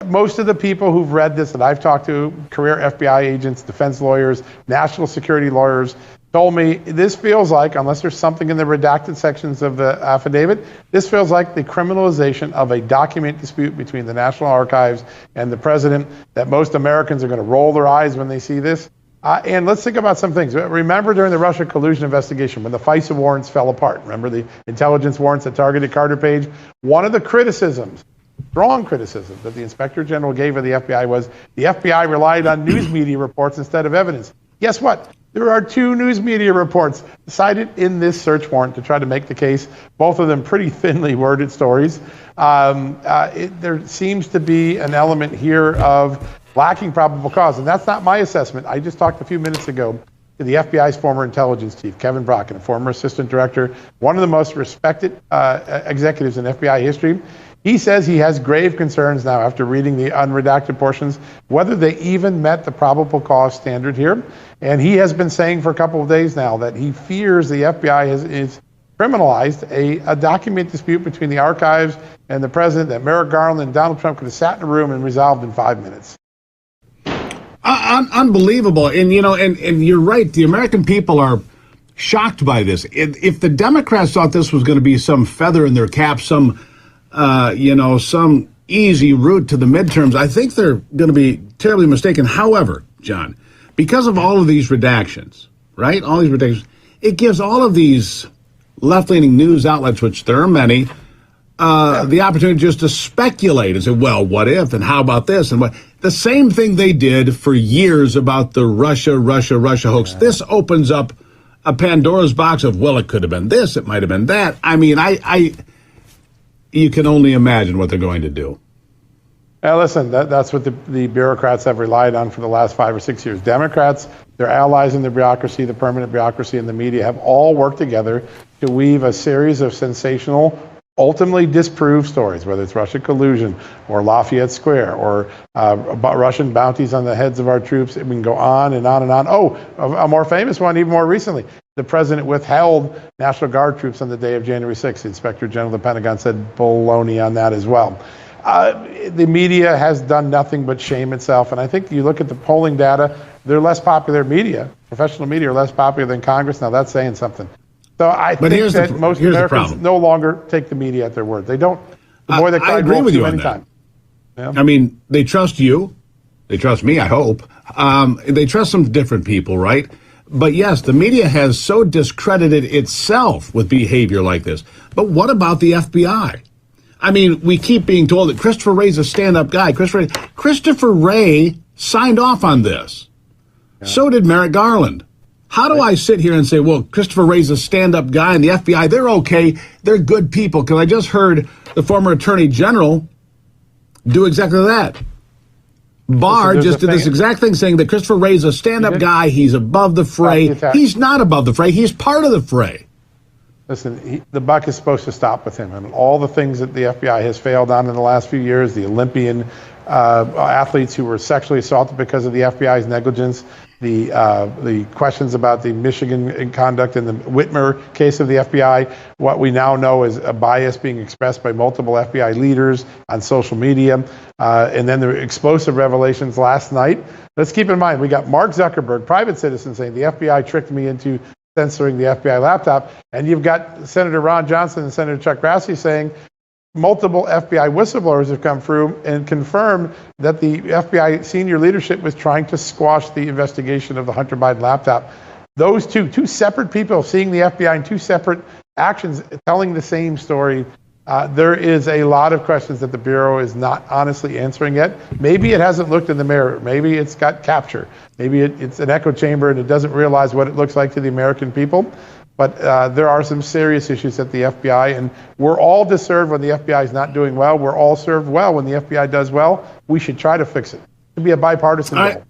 Most of the people who've read this that I've talked to, career FBI agents, defense lawyers, national security lawyers, told me this feels like, unless there's something in the redacted sections of the affidavit, this feels like the criminalization of a document dispute between the National Archives and the president, that most Americans are going to roll their eyes when they see this. And let's think about some things. Remember during the Russia collusion investigation when the FISA warrants fell apart? Remember the intelligence warrants that targeted Carter Page? One of the criticisms, strong criticism, that the Inspector General gave of the FBI was the FBI relied on news media reports instead of evidence. Guess what? There are 2 news media reports cited in this search warrant to try to make the case, both of them pretty thinly worded stories. There seems to be an element here of lacking probable cause, and that's not my assessment. I just talked a few minutes ago to the FBI's former intelligence chief, Kevin Brocken, a former assistant director, one of the most respected executives in FBI history. He says he has grave concerns now after reading the unredacted portions, whether they even met the probable cause standard here. And he has been saying for a couple of days now that he fears the FBI is criminalized a document dispute between the archives and the president that Merrick Garland and Donald Trump could have sat in a room and resolved in 5 minutes. Unbelievable. And, you know, and you're right. The American people are shocked by this. If the Democrats thought this was going to be some feather in their cap, some easy route to the midterms, I think they're going to be terribly mistaken. However, John, because of all of these redactions, right? All these redactions, it gives all of these left-leaning news outlets, which there are many, the opportunity just to speculate and say, well, what if, and how about this? And what the same thing they did for years about the Russia hoax. Yeah. This opens up a Pandora's box of, well, it could have been this, it might have been that. I mean, you can only imagine what they're going to do. Listen, that's what the bureaucrats have relied on for the last 5 or 6 years. Democrats, their allies in the bureaucracy, the permanent bureaucracy, and the media have all worked together to weave a series of sensational, ultimately disproved stories, whether it's Russia collusion or Lafayette Square or Russian bounties on the heads of our troops. We can go on and on and on. Oh, a more famous one, even more recently. The president withheld National Guard troops on the day of January 6th. The Inspector General of the Pentagon said baloney on that as well. The media has done nothing but shame itself. And I think you look at the polling data, they're less popular media. Professional media are less popular than Congress. Now that's saying something. So I think that most Americans no longer take the media at their word. They don't. The more they cry wolf too many times. Yeah. I mean, they trust you. They trust me, I hope. They trust some different people, right? But yes, the media has so discredited itself with behavior like this. But what about the FBI? I mean, we keep being told that Christopher Wray's a stand-up guy. Christopher Wray signed off on this. Yeah. So did Merrick Garland. How do I sit here and say, well, Christopher Wray's a stand-up guy and the FBI, they're okay, they're good people? Because I just heard the former Attorney General do exactly that. Barr just did this exact thing, saying that Christopher Wray's a stand-up guy, he's above the fray. He's not above the fray, he's part of the fray. Listen, the buck is supposed to stop with him. I mean, all the things that the FBI has failed on in the last few years, the Olympian athletes who were sexually assaulted because of the FBI's negligence, the questions about the Michigan conduct in the Whitmer case of the FBI, what we now know is a bias being expressed by multiple FBI leaders on social media, and then the explosive revelations last night. Let's keep in mind, we got Mark Zuckerberg, private citizen, saying the FBI tricked me into censoring the FBI laptop, and you've got Senator Ron Johnson and Senator Chuck Grassley saying multiple FBI whistleblowers have come through and confirmed that the FBI senior leadership was trying to squash the investigation of the Hunter Biden laptop. Those two separate people seeing the FBI in two separate actions telling the same story. There is a lot of questions that the Bureau is not honestly answering yet. Maybe it hasn't looked in the mirror. Maybe it's got capture. Maybe it's an echo chamber and it doesn't realize what it looks like to the American people. But there are some serious issues at the FBI, and we're all disserved when the FBI is not doing well. We're all served well when the FBI does well. We should try to fix it. It should be a bipartisan goal.